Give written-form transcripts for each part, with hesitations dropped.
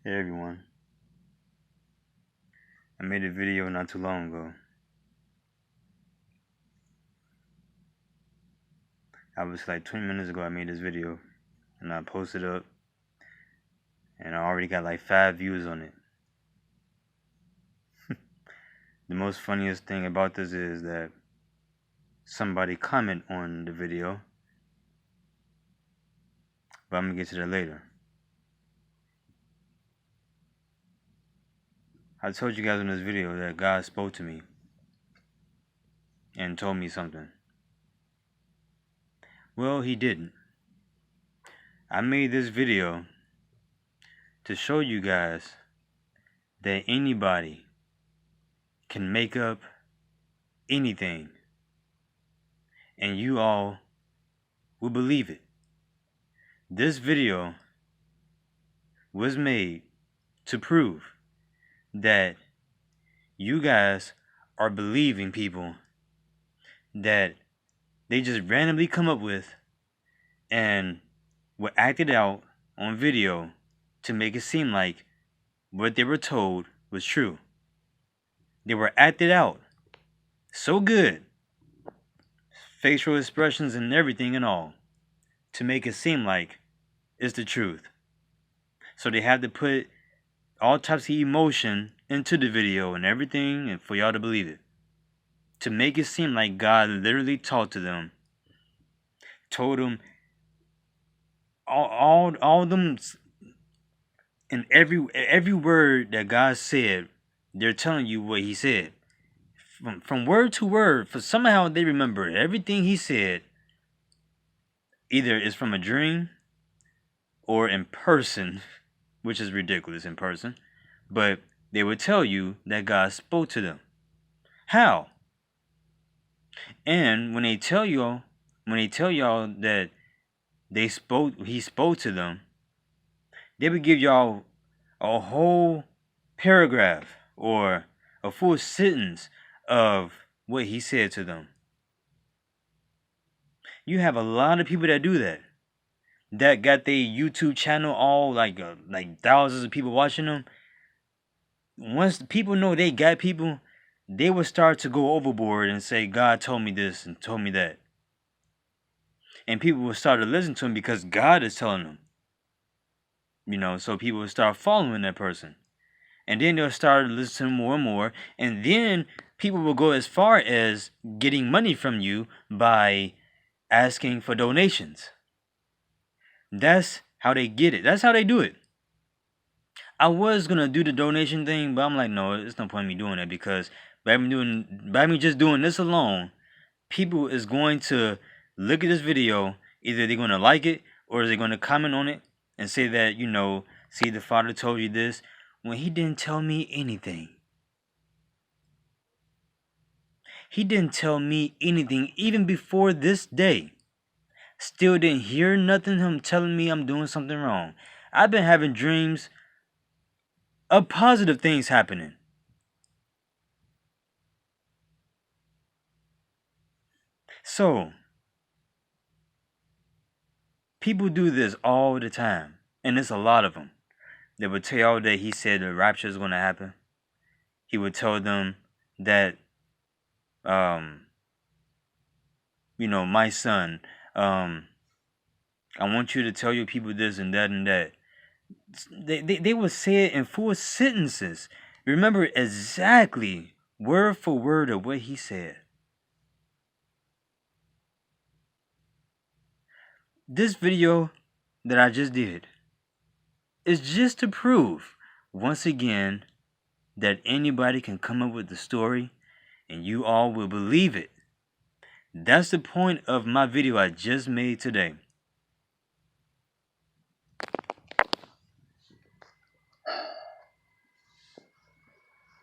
Hey everyone, I made a video not too long ago. I was like 20 minutes ago I made this video and I posted up and I already got like 5 views on it. The most funniest thing about this is that somebody comment on the video, but I'm gonna get to that later. I told you guys in this video that God spoke to me and told me something. Well, he didn't. I made this video to show you guys that anybody can make up anything and you all will believe it. This video was made to prove that you guys are believing people that they just randomly come up with and were acted out on video to make it seem like what they were told was true. They were acted out so good, facial expressions and everything and all, to make it seem like it's the truth. So they had to put all types of emotion into the video and everything and for y'all to believe it. To make it seem like God literally talked to them, told them all them, and every word that God said, they're telling you what he said. From word to word, for somehow they remember everything he said. Either it's from a dream or in person, which is ridiculous in person, but they would tell you that God spoke to them. How? And when they tell y'all that he spoke to them, they would give y'all a whole paragraph or a full sentence of what he said to them. You have a lot of people that do that. That got their YouTube channel all like thousands of people watching them. Once people know they got people, they will start to go overboard and say, God told me this and told me that. And people will start to listen to him because God is telling them. So people will start following that person. And then they'll start listening more and more. And then people will go as far as getting money from you by asking for donations. That's how they get it. That's how they do it. I was going to do the donation thing, but I'm like, no, there's no point in me doing that because by me just doing this alone, people is going to look at this video. Either they're going to like it or they're going to comment on it and say that, see, the Father told you this when he didn't tell me anything. He didn't tell me anything even before this day. Still didn't hear nothing him telling me I'm doing something wrong. I've been having dreams of positive things happening. So, people do this all the time, and it's a lot of them. They would tell y'all that he said the rapture is going to happen. He would tell them that, my son, I want you to tell your people this and that and that. They would say it in full sentences. Remember exactly word for word of what he said. This video that I just did is just to prove, once again, that anybody can come up with the story and you all will believe it. That's the point of my video I just made today.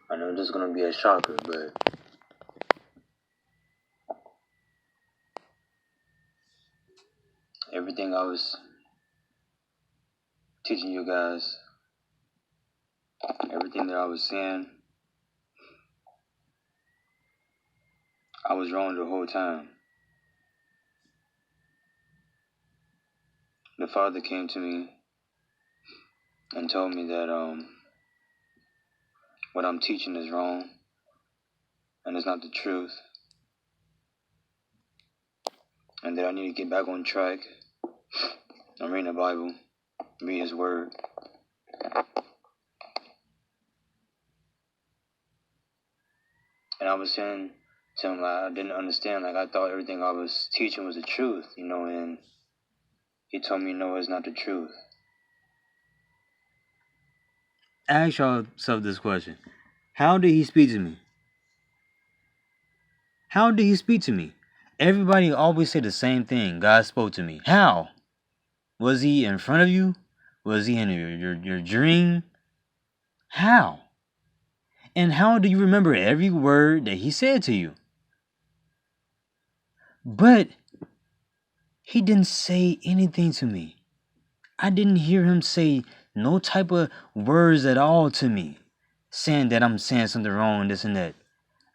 I know this is going to be a shocker, but everything I was teaching you guys, everything that I was saying, I was wrong the whole time. The Father came to me and told me that what I'm teaching is wrong and it's not the truth, and that I need to get back on track. I'm reading the Bible, read His Word. And I was saying to him, like, I didn't understand. Like, I thought everything I was teaching was the truth, and he told me, no, it's not the truth. Ask yourself this question. How did he speak to me? How did he speak to me? Everybody always say the same thing. God spoke to me. How? Was he in front of you? Was he in your dream? How? And how do you remember every word that he said to you? But he didn't say anything to me. I didn't hear him say no type of words at all to me, saying that I'm saying something wrong and this and that.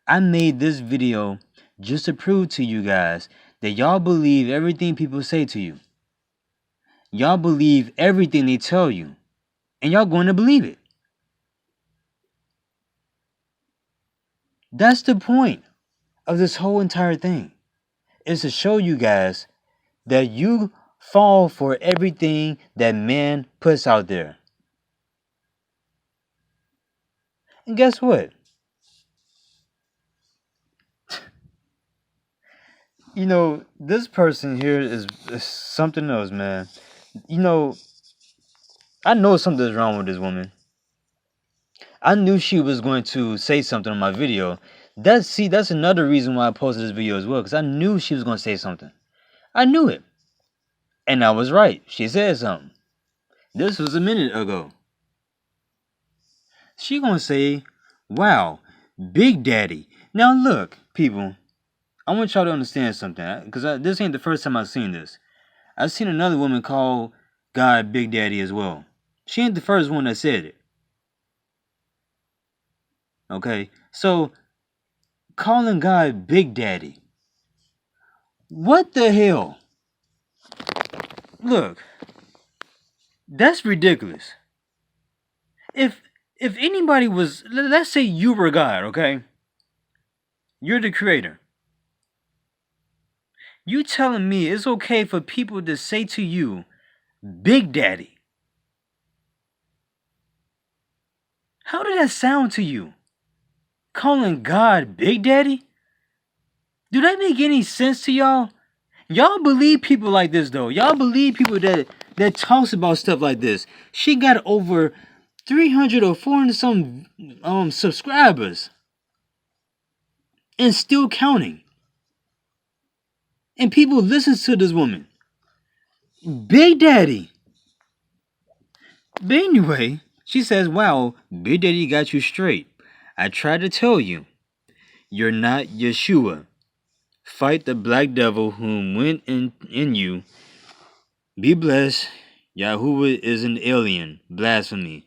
I made this video just to prove to you guys that y'all believe everything people say to you. Y'all believe everything they tell you, and y'all going to believe it. That's the point of this whole entire thing, is to show you guys that you fall for everything that man puts out there. And guess what? This person here is something else, man. I know something's wrong with this woman. I knew she was going to say something on my video. That's another reason why I posted this video as well, because I knew she was going to say something. I knew it. And I was right. She said something. This was a minute ago. She going to say, wow, Big Daddy. Now look, people, I want y'all to understand something, because this ain't the first time I've seen this. I've seen another woman call God Big Daddy as well. She ain't the first one that said it. Okay? So, calling God Big Daddy. What the hell? Look, that's ridiculous. If anybody was, let's say you were God, okay? You're the creator. You telling me it's okay for people to say to you, Big Daddy? How did that sound to you? Calling God Big Daddy? Do that make any sense to y'all? Y'all believe people like this though. Y'all believe people that talks about stuff like this. She got over 300 or 400 some subscribers. And still counting. And people listen to this woman. Big Daddy. But anyway, she says, wow, Big Daddy got you straight. I tried to tell you, you're not Yeshua. Fight the black devil whom went in you. Be blessed. Yahuwah is an alien. Blasphemy.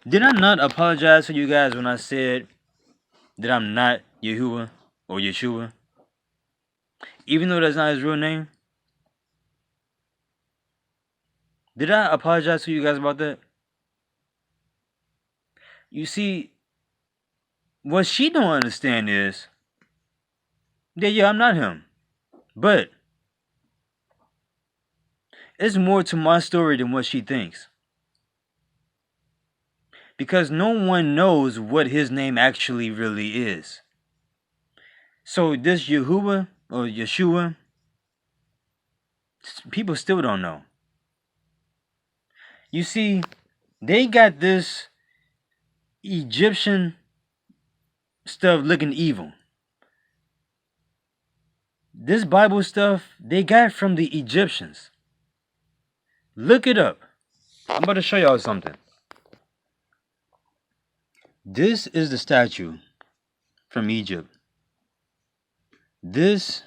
Did I not apologize to you guys when I said that I'm not Yahuwah or Yeshua? Even though that's not his real name? Did I apologize to you guys about that? You see, what she don't understand is that, yeah, I'm not him. But it's more to my story than what she thinks. Because no one knows what his name actually really is. So this Yahuwah or Yeshua, people still don't know. You see, they got this Egyptian stuff looking evil. This Bible stuff, they got from the Egyptians. Look it up. I'm about to show y'all something. This is the statue from Egypt. This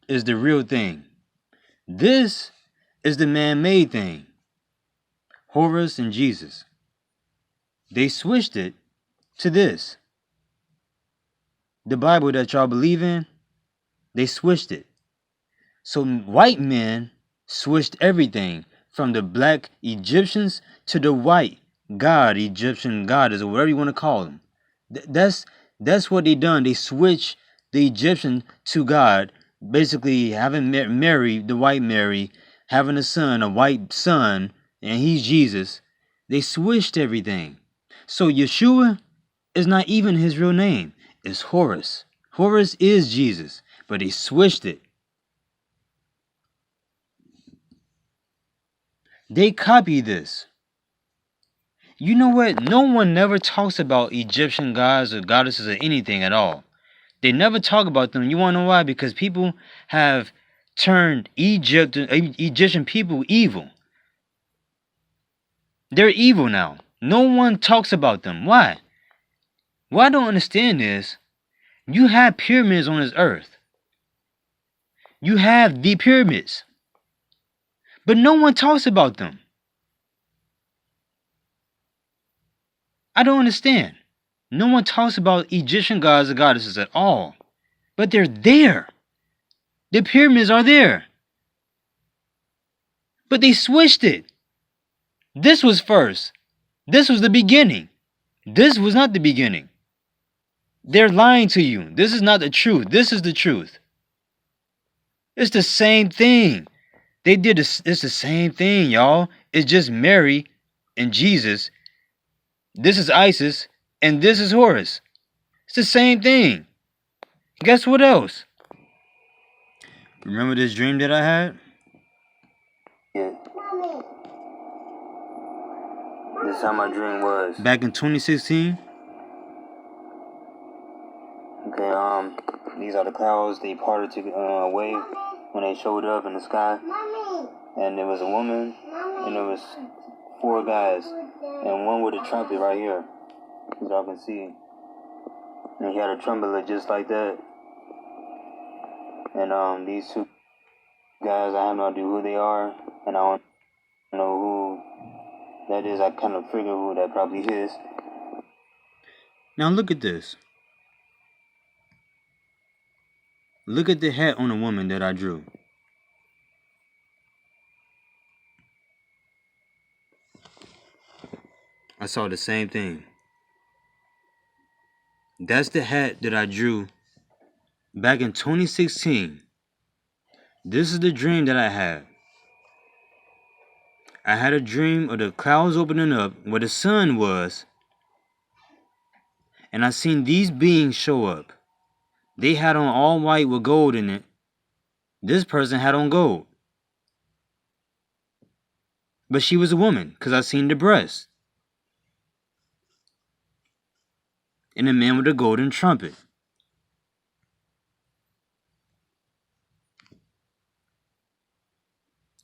is the real thing. This is the man-made thing. Horus and Jesus. They switched it to this. The Bible that y'all believe in, they switched it. So white men switched everything from the black Egyptians to the white god, Egyptian goddess, or whatever you want to call them. That's what they done. They switched the Egyptian to God, basically having Mary, the white Mary, having a son, a white son, and he's Jesus. They switched everything. So Yeshua is not even his real name. It's Horus. Horus is Jesus, but he switched it. They copied this. You know what? No one never talks about Egyptian gods or goddesses or anything at all. They never talk about them. You want to know why? Because people have turned Egyptian people evil. They're evil now. No one talks about them. Why? What I don't understand is, you have pyramids on this earth. You have the pyramids. But no one talks about them. I don't understand. No one talks about Egyptian gods or goddesses at all. But they're there. The pyramids are there. But they switched it. This was first. This was the beginning. This was not the beginning. They're lying to you. This is not the truth. This is the truth. It's the same thing. They did this. It's the same thing, y'all. It's just Mary and Jesus. This is Isis, and this is Horus. It's the same thing. Guess what else? Remember this dream that I had? Yeah. This is how my dream was. Back in 2016? Okay, these are the clouds. They parted to away when they showed up in the sky. And there was a woman, and there was 4 guys, and one with a trumpet right here, as y'all can see. And he had a trumpet just like that. And these 2 guys, I have no idea who they are, and I don't know who that is. I kind of figure who that probably is. Now look at this. Look at the hat on the woman that I drew. I saw the same thing. That's the hat that I drew back in 2016. This is the dream that I had. I had a dream of the clouds opening up where the sun was, and I seen these beings show up. They had on all white with gold in it. This person had on gold. But she was a woman, because I seen the breast. And a man with a golden trumpet.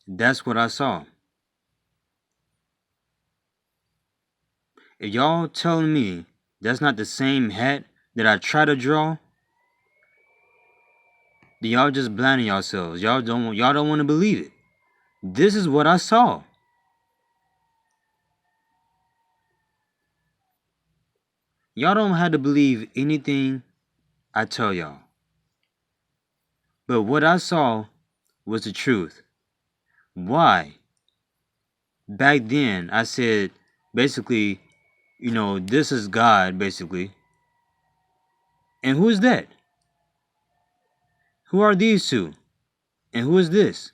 That's what I saw. If y'all telling me that's not the same hat that I try to draw, then y'all just blinding yourselves. Y'all don't want to believe it. This is what I saw. Y'all don't have to believe anything I tell y'all. But what I saw was the truth. Why? Back then, I said, basically, you know, this is God, basically. And who is that? Who are these 2? And who is this?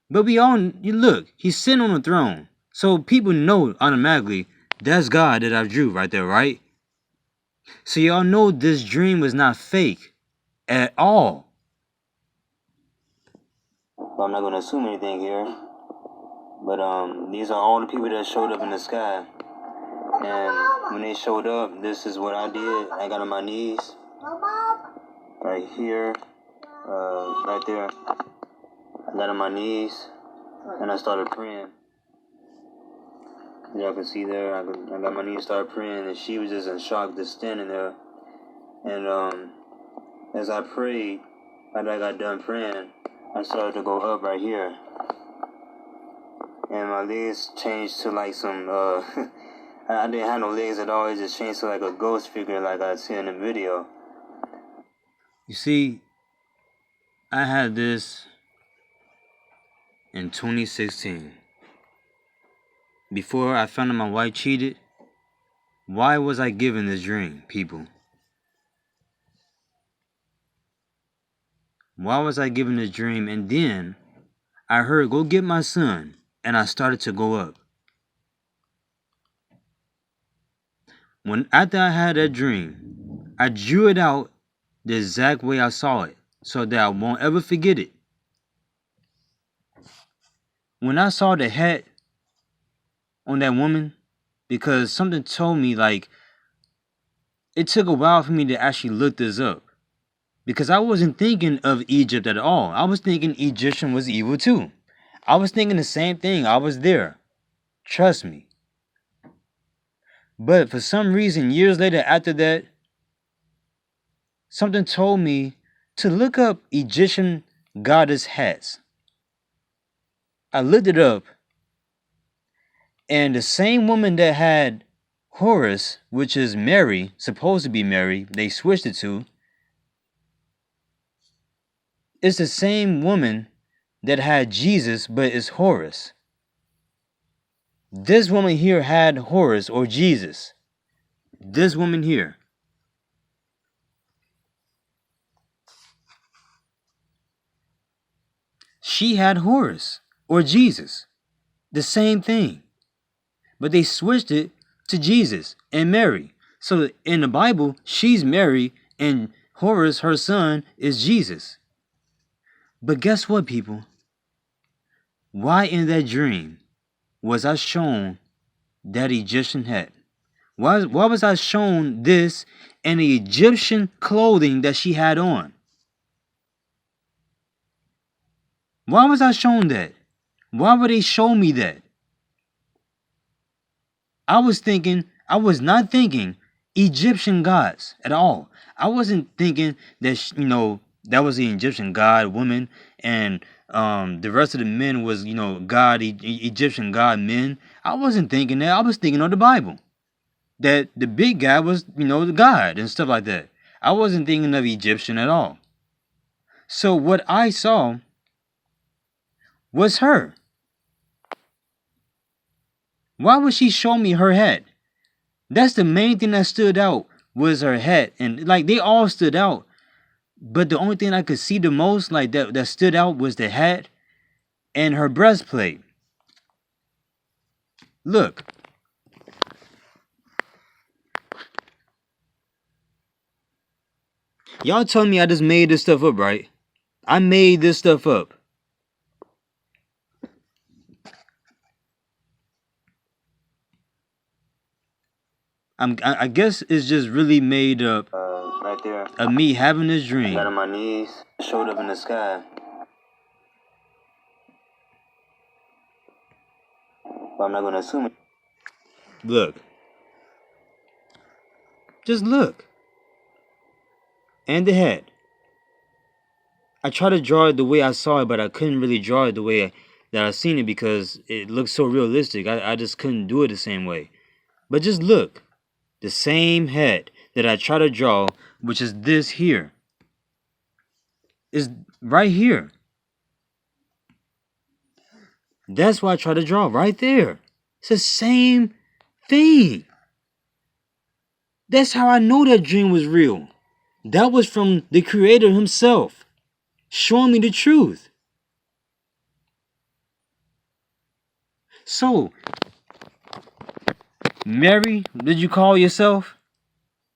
But we all, you look, he's sitting on the throne. So people know automatically that's God that I drew right there, right? So y'all know this dream was not fake at all. Well, I'm not going to assume anything here. But these are all the people that showed up in the sky. And when they showed up, this is what I did. I got on my knees. Right here. Right there. I got on my knees. And I started praying. Y'all can see there, I got my knees, started praying, and she was just in shock, just standing there. And as I prayed, after I got done praying, I started to go up right here. And my legs changed to like some, I didn't have no legs at all, it just changed to like a ghost figure like I see in the video. You see, I had this in 2016. Before I found out my wife cheated, why was I given this dream, people? Why was I given this dream? And then I heard, go get my son, and I started to go up. After I had that dream, I drew it out the exact way I saw it, so that I won't ever forget it. When I saw the hat on that woman, because something told me, like, it took a while for me to actually look this up. Because I wasn't thinking of Egypt at all. I was thinking Egyptian was evil too. I was thinking the same thing. I was there. Trust me. But for some reason, years later after that, something told me to look up Egyptian goddess hats. I looked it up, and the same woman that had Horus, which is Mary, supposed to be Mary, they switched it to, it's the same woman that had Jesus, but it's Horus. This woman here had Horus or Jesus. This woman here. She had Horus or Jesus. The same thing. But they switched it to Jesus and Mary. So in the Bible, she's Mary and Horus, her son, is Jesus. But guess what, people? Why in that dream was I shown that Egyptian hat? Why was I shown this and the Egyptian clothing that she had on? Why was I shown that? Why would they show me that? I was not thinking Egyptian gods at all. I wasn't thinking that, that was the Egyptian god woman and the rest of the men was, God, Egyptian god men. I wasn't thinking that. I was thinking of the Bible. That the big guy was, the God and stuff like that. I wasn't thinking of Egyptian at all. So what I saw was her. Why would she show me her hat? That's the main thing that stood out was her hat. And like they all stood out. But the only thing I could see the most like that stood out was the hat and her breastplate. Look. Y'all tell me I just made this stuff up, right? I made this stuff up. I guess it's just really made up right there of me having this dream. I got on my knees, showed up in the sky. But I'm not gonna assume it. Look. Just look. And the head. I tried to draw it the way I saw it, but I couldn't really draw it the way that I seen it because it looks so realistic. I just couldn't do it the same way. But just look. The same head that I try to draw, which is this here, is right here. That's what I try to draw right there. It's the same thing. That's how I know that dream was real. That was from the Creator himself, showing me the truth. So, Mary, did you call yourself?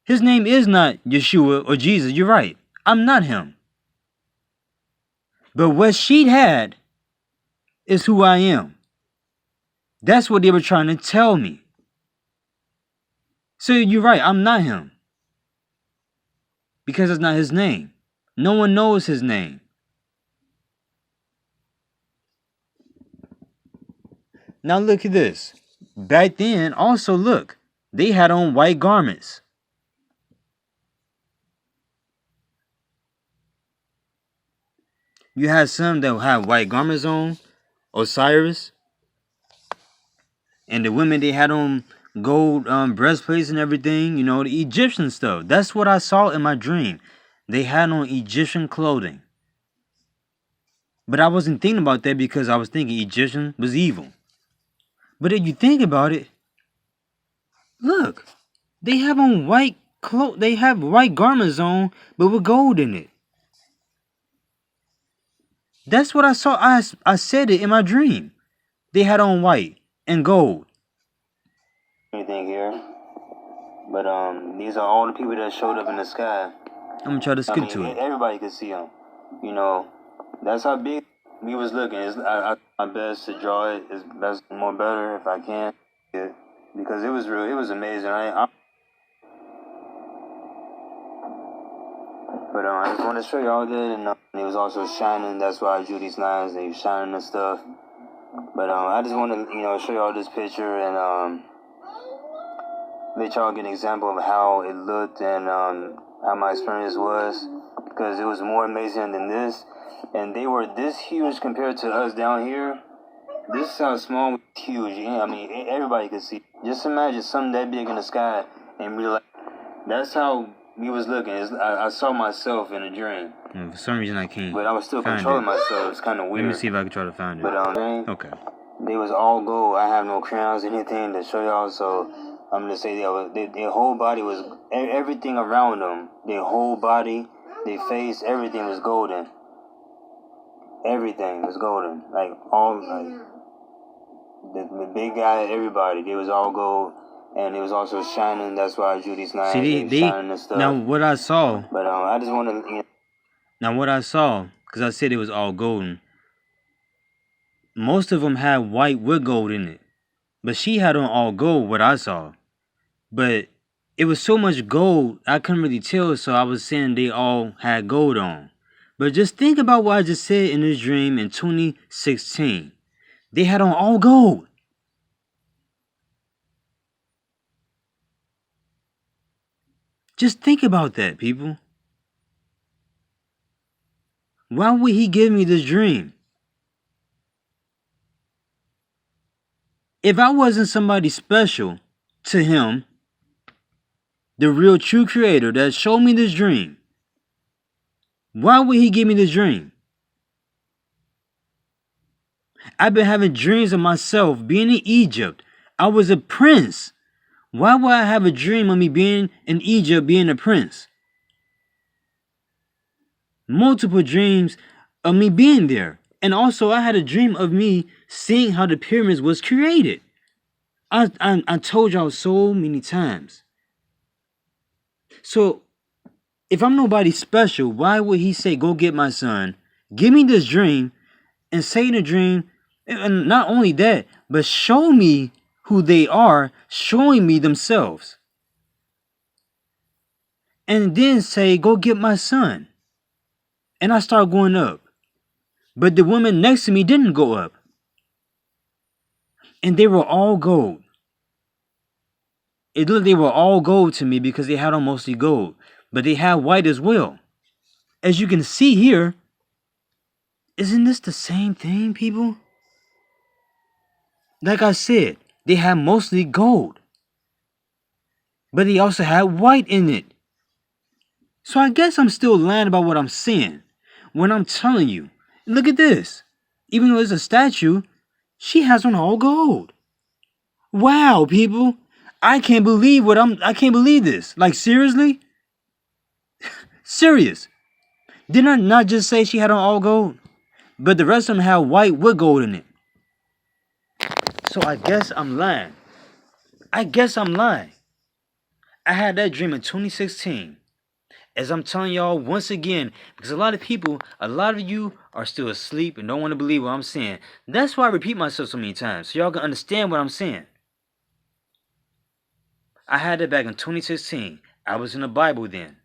His name is not Yeshua or Jesus. You're right. I'm not him. But what she had is who I am. That's what they were trying to tell me. So you're right. I'm not him. Because it's not his name. No one knows his name. Now look at this. Back then, also look, they had on white garments. You had some that had white garments on, Osiris. And the women, they had on gold breastplates and everything, the Egyptian stuff. That's what I saw in my dream. They had on Egyptian clothing. But I wasn't thinking about that because I was thinking Egyptian was evil. But if you think about it, look, they have on white clothes. They have white garments on, but with gold in it. That's what I saw. I said it in my dream. They had on white and gold. Anything here? But these are all the people that showed up in the sky. I'm gonna try to skip to it. Everybody could see them. You know, that's how big we was looking. I my best to draw it as best, more better if I can, because it was real. It was amazing. But I just want to show y'all that, and it was also shining. That's why I drew these lines. They were shining and stuff. But I just want to show y'all this picture and let y'all get an example of how it looked and how my experience was, because it was more amazing than this. And they were this huge compared to us down here. This is how small, huge. I mean, everybody could see. Just imagine something that big in the sky and be like, that's how we was looking. I saw myself in a dream. For some reason I can't. But I was still controlling myself. It's kind of weird. Let me see if I can try to find it. But okay. They was all gold. I have no crayons, anything to show y'all. So I'm gonna say their whole body was, everything around them. Their whole body, their face, everything was golden. Everything was golden. Like all, like the big guy, everybody. They was all gold. And it was also shining. That's why I drew these lines. See, they shining and stuff. Now what I saw. But I just want to. Now what I saw, because I said it was all golden. Most of them had white with gold in it, but she had on all gold. What I saw, but it was so much gold I couldn't really tell. So I was saying they all had gold on. But just think about what I just said in this dream in 2016. They had on all gold. Just think about that, people. Why would he give me this dream? If I wasn't somebody special to him, the real true creator that showed me this dream, why would he give me this dream? I've been having dreams of myself being in Egypt. I was a prince. Why would I have a dream of me being in Egypt, being a prince? Multiple dreams of me being there. And also I had a dream of me seeing how the pyramids was created. I told y'all so many times. So if I'm nobody special, why would he say, go get my son, give me this dream, and say in the dream, and not only that, but show me who they are, showing me themselves. And then say, go get my son. And I start going up. But the woman next to me didn't go up. And they were all gold. It looked they were all gold to me because they had on mostly gold. But they had white as well. As you can see here, isn't this the same thing, people? Like I said, they had mostly gold. But they also had white in it. So I guess I'm still lying about what I'm saying. When I'm telling you, look at this. Even though it's a statue, she has on all gold. Wow, people. I can't believe this. Like, seriously? Serious. Didn't I not just say she had on all gold? But the rest of them had white with gold in it. So I guess I'm lying. I had that dream in 2016. As I'm telling y'all once again, because a lot of you are still asleep and don't want to believe what I'm saying. That's why I repeat myself so many times, so y'all can understand what I'm saying. I had it back in 2016. I was in the Bible then.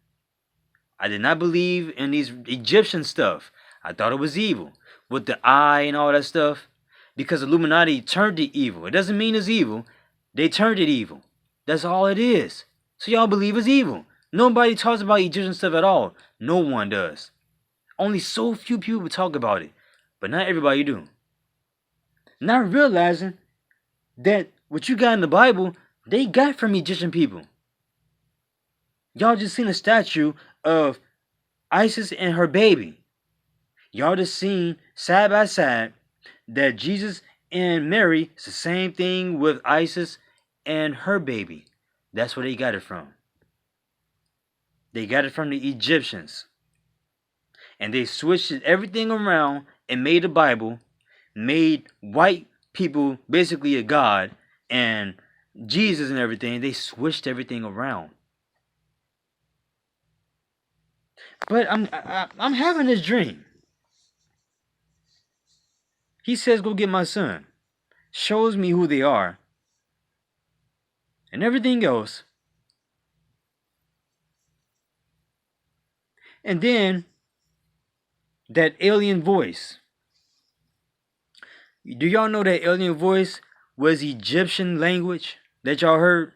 I did not believe in these Egyptian stuff. I thought it was evil. With the eye and all that stuff. Because Illuminati turned it evil. It doesn't mean it's evil. They turned it evil. That's all it is. So y'all believe it's evil. Nobody talks about Egyptian stuff at all. No one does. Only so few people talk about it. But not everybody do. Not realizing that what you got in the Bible, they got from Egyptian people. Y'all just seen a statue of Isis and her baby. Y'all just seen side by side that Jesus and Mary is the same thing with Isis and her baby. That's where they got it from. They got it from the Egyptians. And they switched everything around and made the Bible, made white people basically a god, and Jesus and everything. They switched everything around. But I'm having this dream. He says, go get my son. Shows me who they are. And everything else. And then that alien voice. Do y'all know that alien voice was Egyptian language that y'all heard?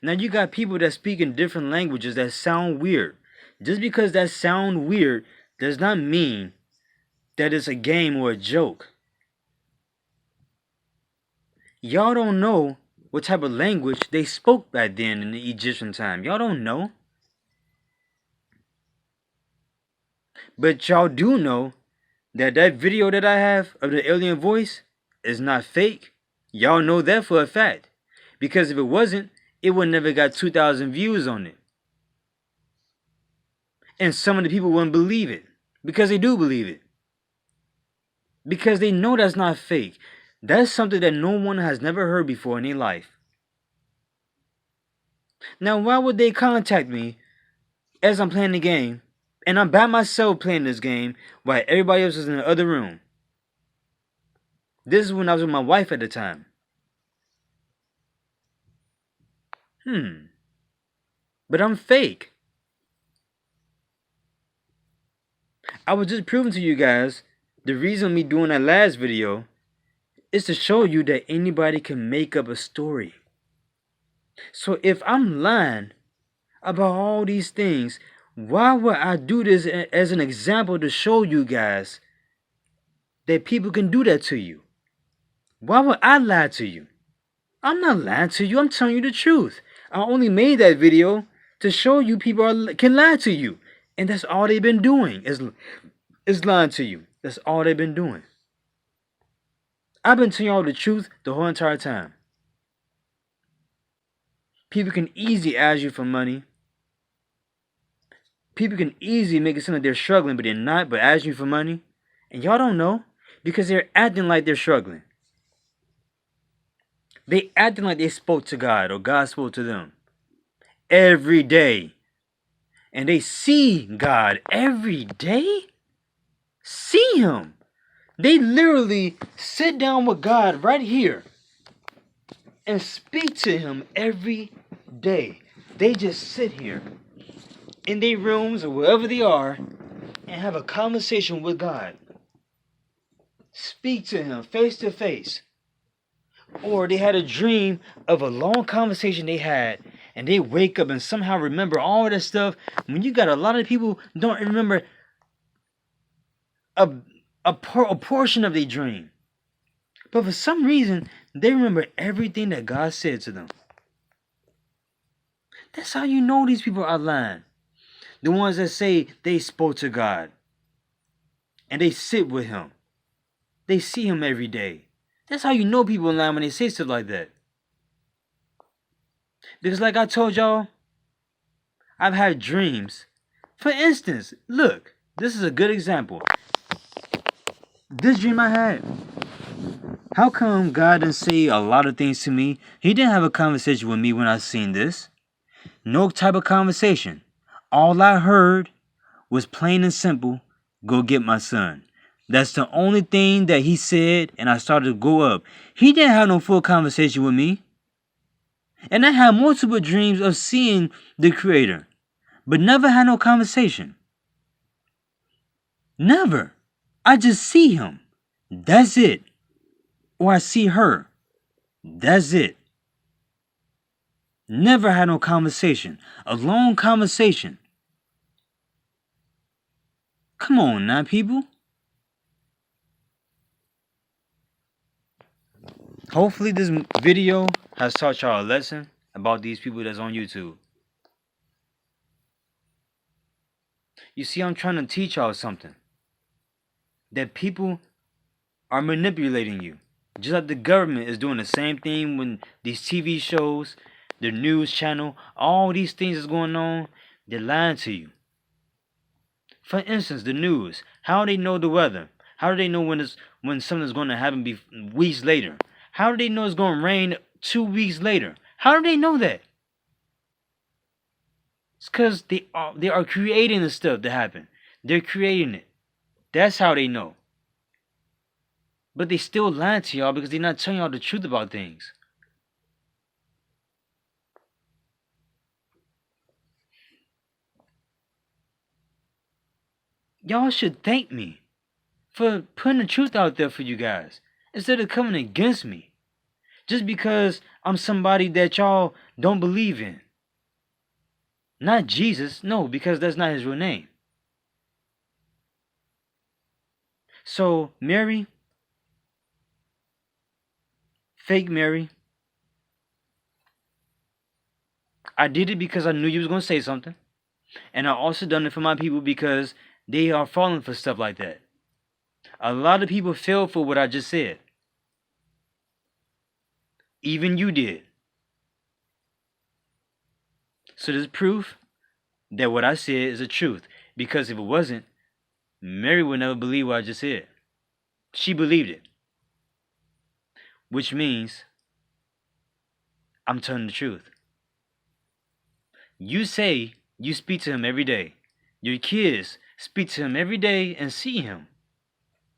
Now you got people that speak in different languages that sound weird. Just because that sound weird does not mean that it's a game or a joke. Y'all don't know what type of language they spoke back then in the Egyptian time. Y'all don't know. But y'all do know that that video that I have of the alien voice is not fake. Y'all know that for a fact. Because if it wasn't, it would never got 2,000 views on it. And some of the people wouldn't believe it. Because they do believe it. Because they know that's not fake. That's something that no one has never heard before in their life. Now, why would they contact me as I'm playing the game, and I'm by myself playing this game while everybody else is in the other room? This is when I was with my wife at the time. But I'm fake. I was just proving to you guys the reason me doing that last video is to show you that anybody can make up a story. So if I'm lying about all these things, why would I do this as an example to show you guys that people can do that to you? Why would I lie to you? I'm not lying to you. I'm telling you the truth. I only made that video to show you people can lie to you. And that's all they've been doing is lying to you. That's all they've been doing. I've been telling y'all the truth the whole entire time. People can easily ask you for money. People can easily make it sound like they're struggling, but they're not, but ask you for money. And y'all don't know because they're acting like they're struggling. They acting like they spoke to God or God spoke to them every day. And they see God every day. See Him. They literally sit down with God right here and speak to Him every day. They just sit here in their rooms or wherever they are and have a conversation with God. Speak to Him face to face. Or they had a dream of a long conversation they had, and they wake up and somehow remember all that stuff. When you got a lot of people don't remember a portion of their dream, but for some reason they remember everything that God said to them. That's how you know these people are lying. The ones that say they spoke to God and they sit with Him, they see Him every day. That's how you know people lie when they say stuff like that. Because like I told y'all, I've had dreams. For instance, look, this is a good example. This dream I had. How come God didn't say a lot of things to me? He didn't have a conversation with me when I seen this. No type of conversation. All I heard was plain and simple, go get my son. That's the only thing that He said, and I started to go up. He didn't have no full conversation with me. And I had multiple dreams of seeing the Creator, but never had no conversation. Never. I just see Him. That's it. Or I see her. That's it. Never had no conversation. A long conversation. Come on now, people. Hopefully this video has taught y'all a lesson about these people that's on YouTube. You see, I'm trying to teach y'all something. That people are manipulating you. Just like the government is doing the same thing when these TV shows, the news channel, all these things is going on, they're lying to you. For instance, the news. How do they know the weather? How do they know when something's going to happen weeks later? How do they know it's going to rain 2 weeks later? How do they know that? It's because they are creating the stuff to happen. They're creating it. That's how they know. But they still lying to y'all because they're not telling y'all the truth about things. Y'all should thank me for putting the truth out there for you guys instead of coming against me. Just because I'm somebody that y'all don't believe in. Not Jesus, no, because that's not his real name. So, Mary, fake Mary, I did it because I knew you was going to say something. And I also done it for my people because they are falling for stuff like that. A lot of people fell for what I just said. Even you did. So there's proof that what I said is the truth. Because if it wasn't, Mary would never believe what I just said. She believed it. Which means I'm telling the truth. You say you speak to him every day. Your kids speak to him every day and see him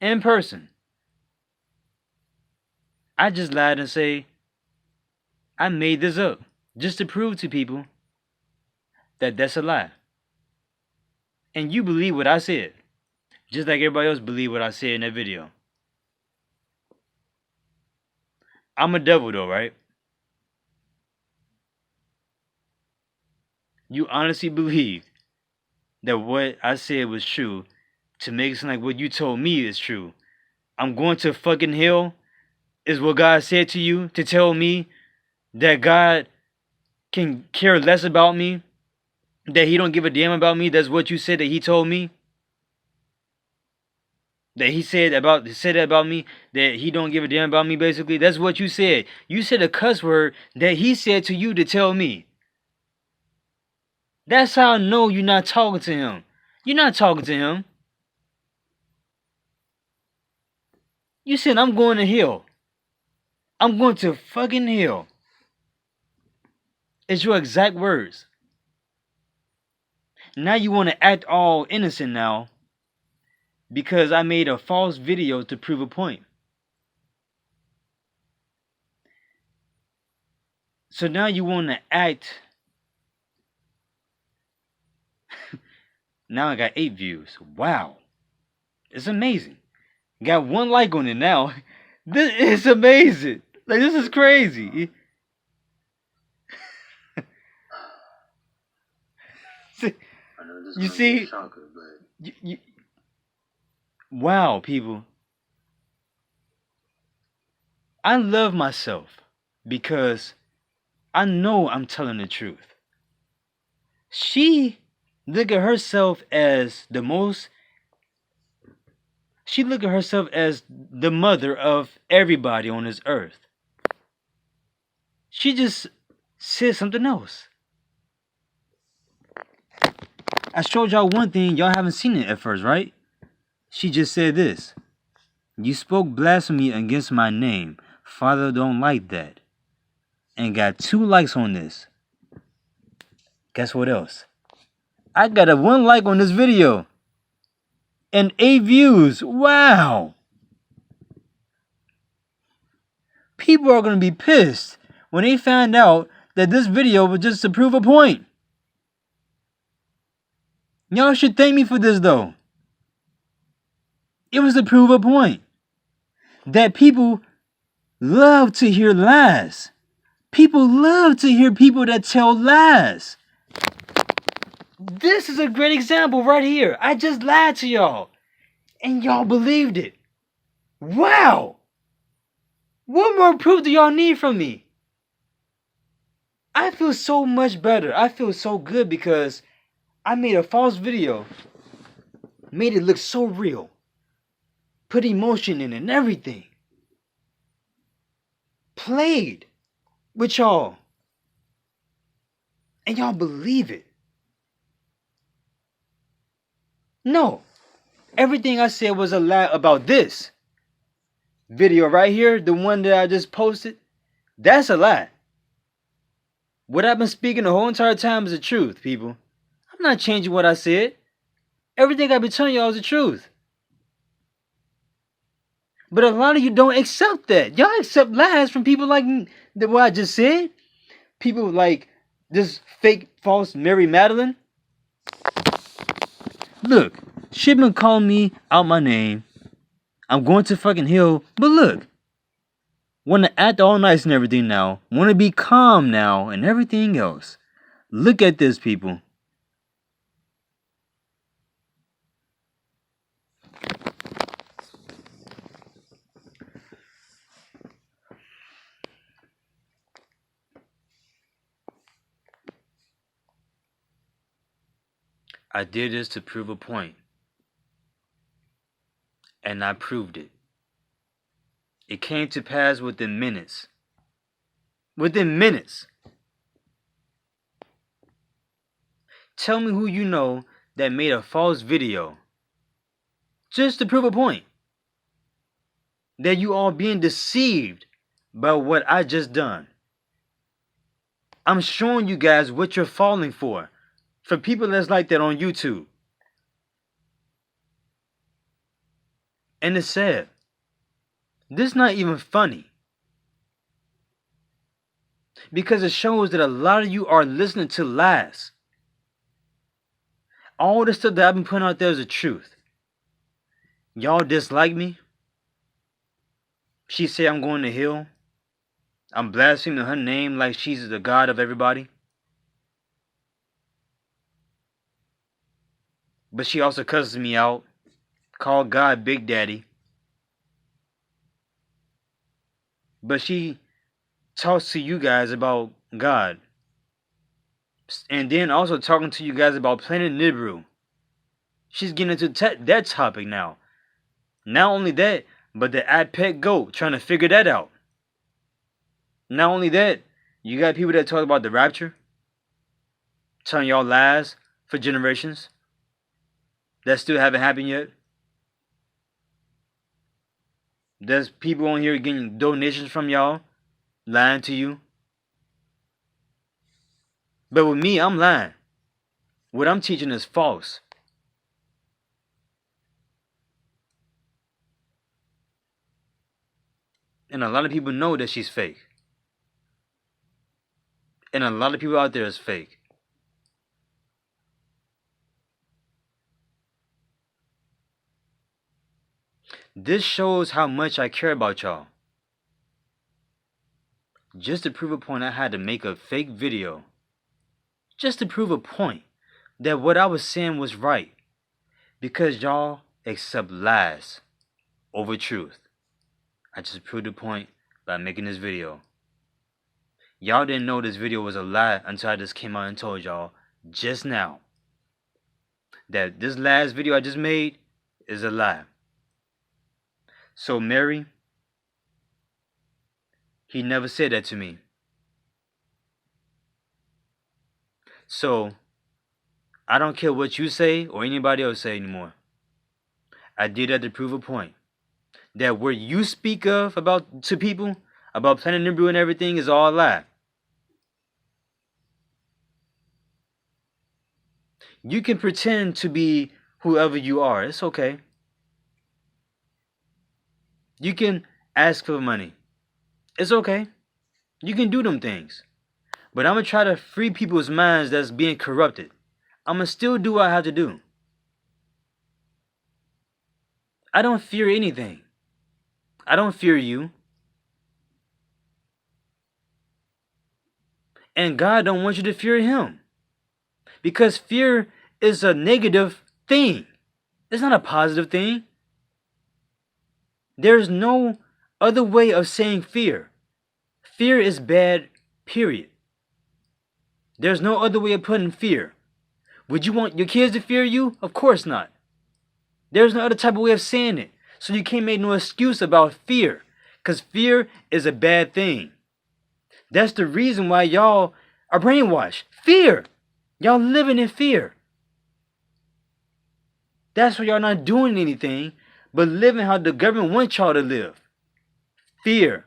in person. I just lied and say I made this up just to prove to people that that's a lie. And you believe what I said. Just like everybody else believed what I said in that video. I'm a devil though, right? You honestly believed that what I said was true to make it sound like what you told me is true. I'm going to fucking hell is what God said to you to tell me that God can care less about me, that he don't give a damn about me. That's what you said that he told me. That he said that about me, that he don't give a damn about me, basically. That's what you said. You said a cuss word that he said to you to tell me. That's how I know you're not talking to him. You're not talking to him. You said, I'm going to hell. I'm going to fucking hell. It's your exact words. Now you want to act all innocent now because I made a false video to prove a point. So now you want to act. Now I got 8 views. Wow. It's amazing. Got 1 like on it now. This is amazing. Like, this is crazy. You see? Wow, people. I love myself because I know I'm telling the truth. She look at herself as the mother of everybody on this earth. She just said something else. I showed y'all one thing, y'all haven't seen it at first, right? She just said this. You spoke blasphemy against my name. Father don't like that. And got 2 likes on this. Guess what else? I got a 1 like on this video. And 8 views. Wow. People are going to be pissed when they find out that this video was just to prove a point. Y'all should thank me for this though. It was to prove a point. That people love to hear lies. People love to hear people that tell lies. This is a great example right here. I just lied to y'all. And y'all believed it. Wow. What more proof do y'all need from me? I feel so much better. I feel so good because I made a false video. Made it look so real. Put emotion in it and everything. Played with y'all. And y'all believe it. No. Everything I said was a lie about this video right here, the one that I just posted. That's a lie. What I've been speaking the whole entire time is the truth, people. I'm not changing what I said. Everything I've been telling y'all is the truth. But a lot of you don't accept that. Y'all accept lies from people like what I just said. People like this fake, false Mary Madeline. Look, she been calling me out my name. I'm going to fucking hell. But look, want to act all nice and everything now. Want to be calm now and everything else. Look at this, people. I did this to prove a point. And I proved it. It came to pass within minutes. Within minutes. Tell me who you know that made a false video just to prove a point. That you all being deceived by what I just done. I'm showing you guys what you're falling for. For people that's like that on YouTube. And it's sad. This is not even funny. Because it shows that a lot of you are listening to lies. All the stuff that I've been putting out there is the truth. Y'all dislike me. She say I'm going to hell. I'm blaspheming her name like she's the God of everybody. But she also cusses me out. Called God Big Daddy. But she talks to you guys about God. And then also talking to you guys about Planet Nibiru. She's getting into that topic now. Not only that, but the iPet Goat, trying to figure that out. Not only that, you got people that talk about the rapture. Telling y'all lies for generations. That still haven't happened yet. There's people on here getting donations from y'all. Lying to you. But with me, I'm lying. What I'm teaching is false. And a lot of people know that she's fake. And a lot of people out there is fake. This shows how much I care about y'all. Just to prove a point, I had to make a fake video. Just to prove a point that what I was saying was right. Because y'all accept lies over truth. I just proved the point by making this video. Y'all didn't know this video was a lie until I just came out and told y'all just now that this last video I just made is a lie. So Mary, he never said that to me. So I don't care what you say or anybody else say anymore. I did that to prove a point. That what you speak of about to people, about Planet Nibiru and everything is all a lie. You can pretend to be whoever you are. It's okay. You can ask for money. It's okay. You can do them things. But I'm going to try to free people's minds that's being corrupted. I'm going to still do what I have to do. I don't fear anything. I don't fear you. And God don't want you to fear him. Because fear is a negative thing. It's not a positive thing. There's no other way of saying fear. Fear is bad, period. There's no other way of putting fear. Would you want your kids to fear you? Of course not. There's no other type of way of saying it. So you can't make no excuse about fear. Because fear is a bad thing. That's the reason why y'all are brainwashed. Fear. Y'all living in fear. That's why y'all not doing anything but living how the government wants y'all to live. Fear.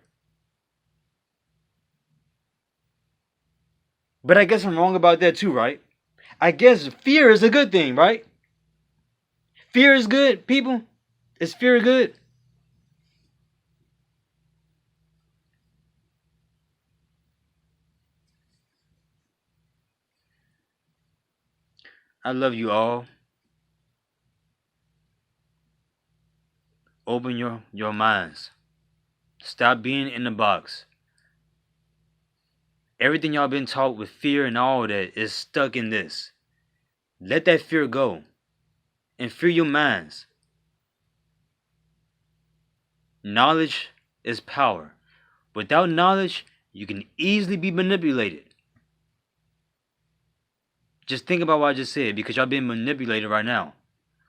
But I guess I'm wrong about that too, right? I guess fear is a good thing, right? Fear is good, people. Is fear good? I love you all. Open your minds. Stop being in the box. Everything y'all been taught with fear and all that is stuck in this. Let that fear go. And free your minds. Knowledge is power. Without knowledge, you can easily be manipulated. Just think about what I just said, because y'all being manipulated right now.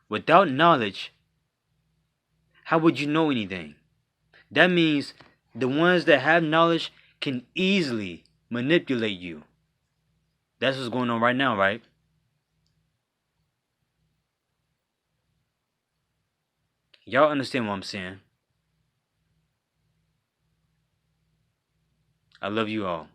Without knowledge, how would you know anything? That means the ones that have knowledge can easily manipulate you. That's what's going on right now, right? Y'all understand what I'm saying? I love you all.